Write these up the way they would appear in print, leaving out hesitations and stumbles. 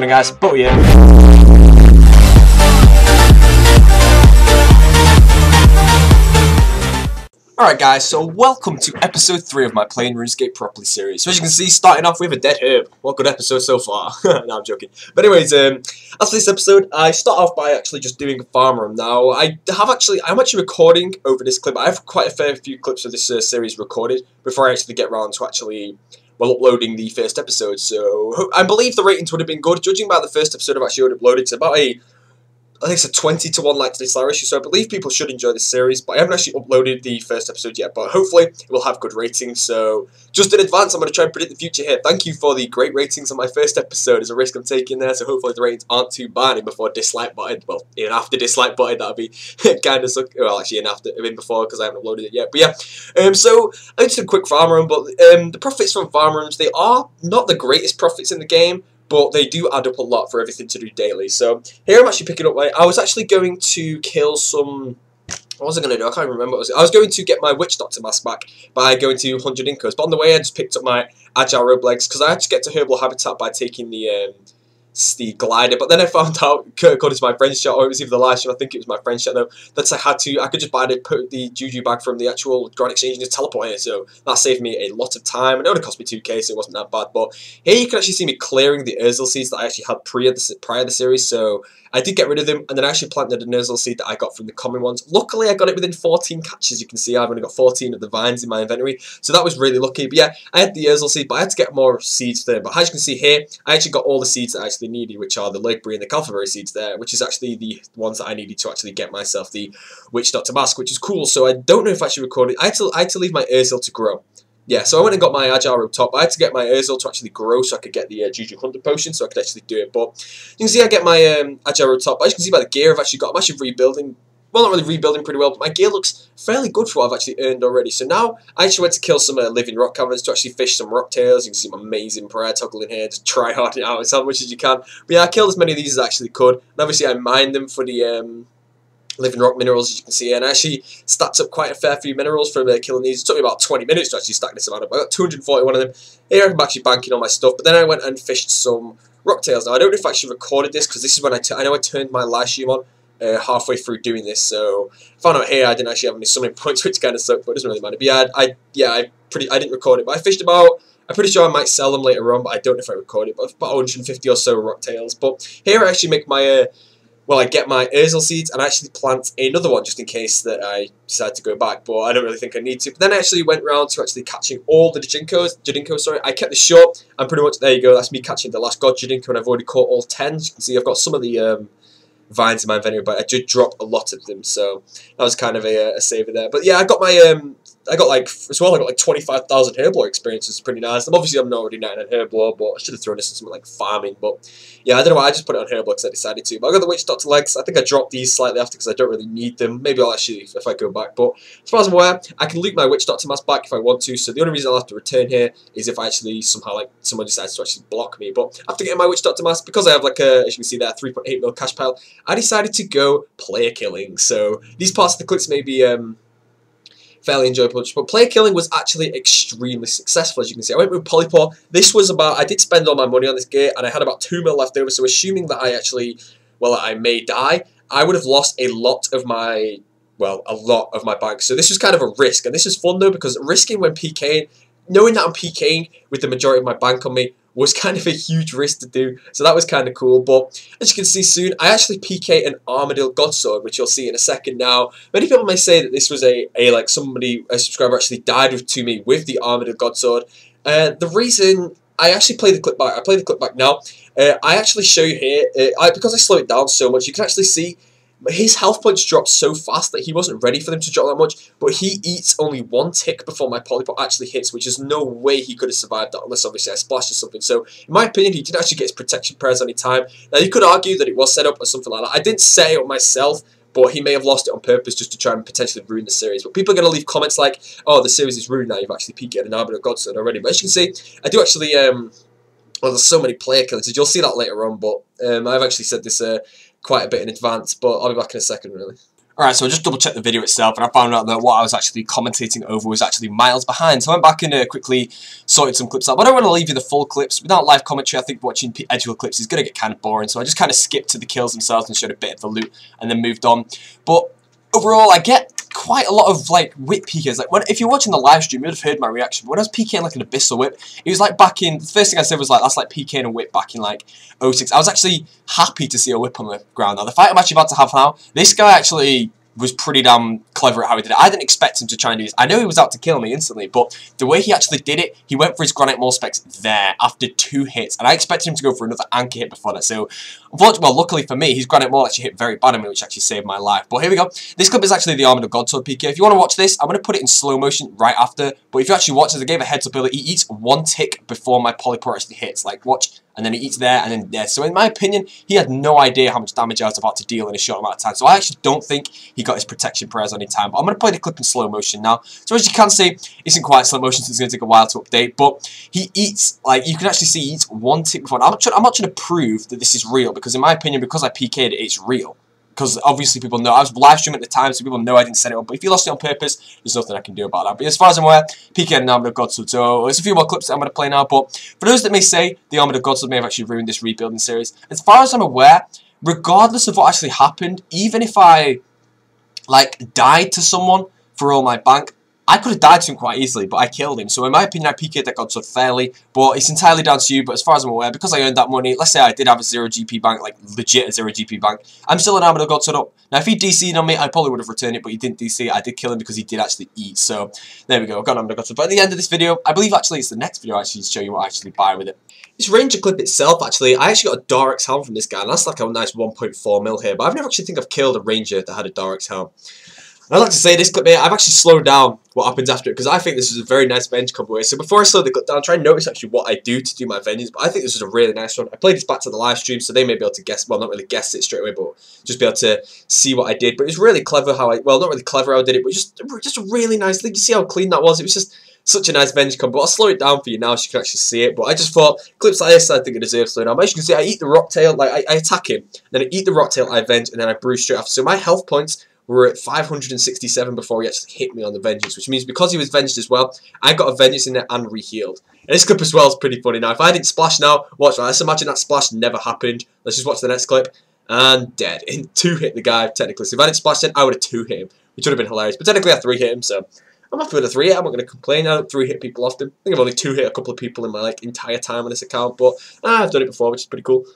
going on, guys? But yeah. Alright guys, so welcome to episode 3 of my Playing Runescape Properly series. So as you can see, starting off with a dead herb. What good episode so far. No, I'm joking. But anyways, as for this episode, I start off by actually just doing a farm room. Now, I'm actually recording over this clip. I have quite a fair few clips of this series recorded before I actually get around to actually, well, uploading the first episode. So I believe the ratings would have been good. Judging by the first episode I've actually uploaded, it's about I think it's a 20 to 1 like to dislike ratio, so I believe people should enjoy this series, but I haven't actually uploaded the first episode yet, but hopefully it will have good ratings, so just in advance I'm going to try and predict the future here. Thank you for the great ratings on my first episode. It's a risk I'm taking there, so hopefully the ratings aren't too bad. And before dislike button, well, even after dislike button, that'll be kind of suck. Well, actually in before because I haven't uploaded it yet, but yeah. So I just did a quick farm room, but the profits from farm rooms, they are not the greatest profits in the game, but they do add up a lot for everything to do daily. So here I'm actually picking up I was actually going to kill some. What was I going to do? I can't remember what I was going to get my Witch Doctor mask back by going to 100 Incos. But on the way I just picked up my Agile Robe Legs because I had to get to Herbal Habitat by taking the glider, but then I found out, according to my friend's shot, or it was either the live stream, I think it was my friend's shot though, that I could just buy the Juju bag from the actual Grand Exchange and just teleport here, so that saved me a lot of time, and it only cost me 2k, so it wasn't that bad. But here you can actually see me clearing the Urzel seeds that I actually had prior to the series, so I did get rid of them, and then I actually planted an Urzel seed that I got from the common ones. Luckily, I got it within 14 catches. You can see I've only got 14 of the vines in my inventory, so that was really lucky. But yeah, I had the Urzel seed, but I had to get more seeds for them. But as you can see here, I actually got all the seeds that I actually needed, which are the Lakeberry and the Calvaberry seeds there, which is actually the ones that I needed to actually get myself the Witch Doctor mask, which is cool. So I don't know if I should record it. I had to leave my Urzel to grow. Yeah, so I went and got my Agile Robe top. I had to get my Urzel to actually grow so I could get the Juju Hunter Potion so I could actually do it. But you can see I get my Agile Robe top. As you can see by the gear I've actually got, I'm actually rebuilding. Well, not really rebuilding pretty well, but my gear looks fairly good for what I've actually earned already. So now I actually went to kill some living rock caverns to actually fish some rock tails. You can see my amazing prayer toggle in here. Just try hard it out as much as you can. But yeah, I killed as many of these as I actually could. And obviously I mined them for the living rock minerals, as you can see, and I actually stacked up quite a fair few minerals from killing these. It took me about 20 minutes to actually stack this amount up. I got 241 of them. Here I'm actually banking on my stuff, but then I went and fished some rocktails. Now I don't know if I actually recorded this because this is when I know I turned my live stream on halfway through doing this, so I found out here I didn't actually have any summoning points, which kind of sucked, but it doesn't really matter. But yeah, I didn't record it, but I fished about. I'm pretty sure I might sell them later on, but I don't know if I recorded it. But about 150 or so rocktails. But here I actually make my well, I get my Urzel seeds and I actually plant another one just in case that I decide to go back, but I don't really think I need to. But then I actually went around to actually catching all the Jadinkos, sorry. I kept this short, and pretty much, there you go, that's me catching the last God Jadinko, and I've already caught all 10. As you can see, I've got some of the vines in my inventory, but I did drop a lot of them, so that was kind of a saver there. But yeah, I got my I got like 25,000 Herblore experiences. Pretty nice. Obviously I'm not already 99 Herblore, but I should have thrown this in something like farming. But yeah, I don't know why I just put it on Herblore because I decided to. But I got the Witch Doctor legs. I think I dropped these slightly after because I don't really need them. Maybe I'll actually if I go back. But as far as I'm aware, I can loot my Witch Doctor mask back if I want to. So the only reason I'll have to return here is if I actually somehow like someone decides to actually block me. But after getting my Witch Doctor mask, because I have like a, as you can see there, 3.8 mil cash pile, I decided to go player killing. So these parts of the clips may be fairly enjoyable, but player killing was actually extremely successful, as you can see. I went with Polypore. This was about, I did spend all my money on this gear, and I had about 2 mil left over, so assuming that I actually, well, I may die, I would have lost a lot of my, well, a lot of my bank. So this was kind of a risk, and this is fun though, because risking when PKing, knowing that I'm PKing with the majority of my bank on me, was kind of a huge risk to do, so that was kind of cool. But as you can see soon, I actually PK an Armadillo Godsword, which you'll see in a second. Now, many people may say that this was a subscriber actually died to me with the Armadillo Godsword. The reason I actually play the clip back, I play the clip back now. I actually show you here, because I slow it down so much, you can actually see his health points dropped so fast that he wasn't ready for them to drop that much, but he eats only 1 tick before my Polypore actually hits, which is no way he could have survived that unless obviously I splashed or something. So in my opinion, he didn't actually get his protection prayers any time. Now you could argue that it was set up or something like that. I didn't set it up myself, but he may have lost it on purpose just to try and potentially ruin the series. But people are going to leave comments like, oh, the series is ruined now, you've actually peaked an Arbiter Godsword already. But as you can see, I do actually, well, there's so many player killers, you'll see that later on, but I've actually said this quite a bit in advance, but I'll be back in a second, really. Alright, so I just double checked the video itself and I found out that what I was actually commentating over was actually miles behind. So I went back and quickly sorted some clips out. But I don't want to leave you the full clips. Without live commentary, I think watching individual clips is going to get kind of boring. So I just kind of skipped to the kills themselves and showed a bit of the loot and then moved on. But overall, I get quite a lot of like whip PKs. Like if you're watching the live stream, you would have heard my reaction. But when I was PKing like an abyssal whip, it was like back in, the first thing I said was like, that's like PKing a whip back in like 06. I was actually happy to see a whip on the ground. Now the fight I'm actually about to have now, this guy actually was pretty damn clever at how he did it. I didn't expect him to try and do this. I know he was out to kill me instantly, but the way he actually did it, he went for his granite maul specs there after 2 hits, and I expected him to go for another anchor hit before that. So, unfortunately, well, luckily for me, his granite maul actually hit very bad on me, which actually saved my life. But here we go. This clip is actually the Armored Godsword PK. If you want to watch this, I'm going to put it in slow motion right after. But if you actually watch this, I gave a heads up earlier. He eats 1 tick before my polypore actually hits. Like, watch. And then he eats there and then there. So in my opinion, he had no idea how much damage I was about to deal in a short amount of time. So I actually don't think he got his protection prayers on in time. But I'm going to play the clip in slow motion now. So as you can see, it isn't quite slow motion, so it's going to take a while to update. But he eats, like you can actually see he eats 1 tick before. I'm not trying to prove that this is real, because in my opinion, because I PK'd it, it's real. Because obviously people know, I was live streaming at the time, so people know I didn't set it up. But if you lost it on purpose, there's nothing I can do about that. But as far as I'm aware, PK and Armored Godsword. So there's a few more clips that I'm going to play now. But for those that may say the Armored Godsword may have actually ruined this rebuilding series, as far as I'm aware, regardless of what actually happened, even if I like died to someone for all my bank, I could have died to him quite easily, but I killed him. So in my opinion, I PK'd that Godsword fairly, but it's entirely down to you. But as far as I'm aware, because I earned that money, let's say I did have a 0 GP bank, like legit a 0 GP bank, I'm still an Armored Godsword up. Now if he DC'd on me, I probably would have returned it, but he didn't DC. I did kill him because he did actually eat. So there we go, I've got an Armored Godsword. But at the end of this video, I believe actually it's the next video actually to show you what I actually buy with it. This Ranger clip itself, actually, I actually got a Dorex helm from this guy, and that's like a nice 1.4 mil here, but I've never actually think I've killed a Ranger that had a Dorex helm. I'd like to say this clip here, I've actually slowed down what happens after it, because I think this is a very nice venge combo. So before I slow the clip down, try and notice actually what I do to do my vengeance, but I think this is a really nice one. I played this back to the live stream, so they may be able to guess, well, not really guess it straight away, but just be able to see what I did. But it was really clever how well, not really clever how I did it, but just a really nice thing. You see how clean that was? It was just such a nice venge combo. I'll slow it down for you now so you can actually see it, but I just thought, clips like this, I think it deserves slowing down. But as you can see, I eat the Rocktail, like I attack him, then I eat the Rocktail, I venge, and then I bruise straight after. So my health points were at 567 before he actually hit me on the vengeance, which means because he was venged as well, I got a vengeance in there and re-healed. And this clip as well is pretty funny. Now, if I didn't splash now, watch that. Let's imagine that splash never happened. Let's just watch the next clip. And dead. In 2 hit the guy, technically. So if I didn't splash then, I would have 2 hit him, which would have been hilarious. But technically I 3 hit him, so I'm happy with a 3 hit. I'm not going to complain. I don't 3 hit people often. I think I've only 2 hit a couple of people in my like entire time on this account, but I've done it before, which is pretty cool.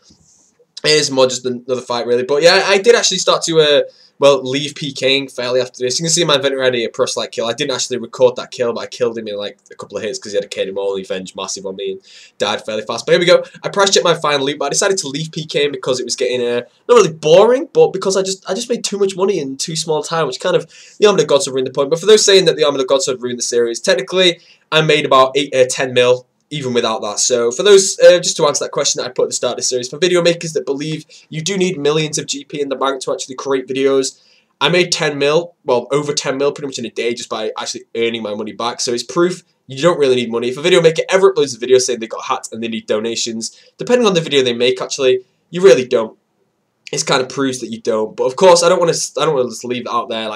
It is more just another fight, really. But yeah, I did actually start to well, leave PKing fairly after this. You can see in my inventory I had a proselyte kill. I didn't actually record that kill, but I killed him in like a couple of hits because he had a KD maul. He venged massive on me and died fairly fast. But here we go. I price checked my final loot, but I decided to leave PKing because it was getting not really boring, but because I just made too much money in too small time, which kind of the Armored Godsword ruined the point. But for those saying that the Armored Godsword ruined the series, technically I made about 10 mil. Even without that. So for those, just to answer that question that I put at the start of the series, for video makers that believe you do need millions of GP in the bank to actually create videos, I made 10 mil, well, over 10 mil pretty much in a day just by actually earning my money back. So it's proof you don't really need money. If a video maker ever uploads a video saying they got hacked and they need donations, depending on the video they make, actually, you really don't. It kind of proves that you don't. But of course, I don't want to just leave that out there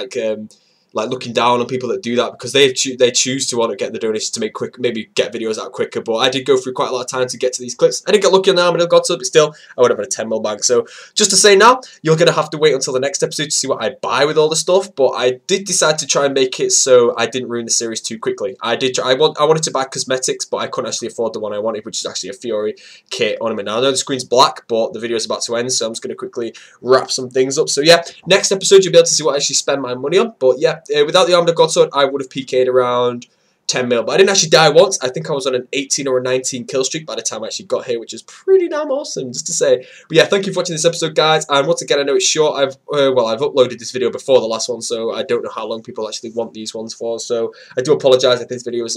like looking down on people that do that, because they choose to want to get the donations to make maybe get videos out quicker. But I did go through quite a lot of time to get to these clips. I didn't get lucky on the Armored Godsword, but still, I would have had a 10 mil bank. So just to say now, you're going to have to wait until the next episode to see what I buy with all the stuff. But I did decide to try and make it so I didn't ruin the series too quickly. I wanted to buy cosmetics, but I couldn't actually afford the one I wanted, which is actually a Fury kit ornament. Now I know the screen's black, but the video is about to end, so I'm just going to quickly wrap some things up. So yeah, next episode you'll be able to see what I actually spend my money on. But yeah, without the Armored Godsword, I would have PK'd around 10 mil. But I didn't actually die once. I think I was on an 18 or a 19 kill streak by the time I actually got here, which is pretty damn awesome, just to say. But yeah, thank you for watching this episode, guys. And once again, I know it's short. I've uploaded this video before the last one, so I don't know how long people actually want these ones for. So I do apologise if this video is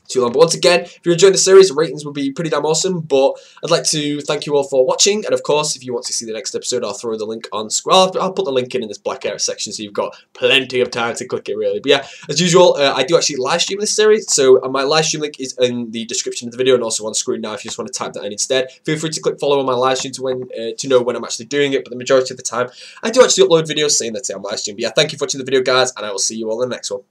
too long. But once again, if you're enjoying the series, ratings would be pretty damn awesome. But I'd like to thank you all for watching, and of course, if you want to see the next episode, I'll throw the link on scroll. I'll put the link in this black area section, so you've got plenty of time to click it, really. But yeah, as usual, I do actually live stream this series, so my live stream link is in the description of the video and also on screen now. If you just want to type that in instead, feel free to click follow on my live stream to know when I'm actually doing it. But the majority of the time, I do actually upload videos saying that I'm live streaming. But yeah, thank you for watching the video, guys, and I will see you all in the next one.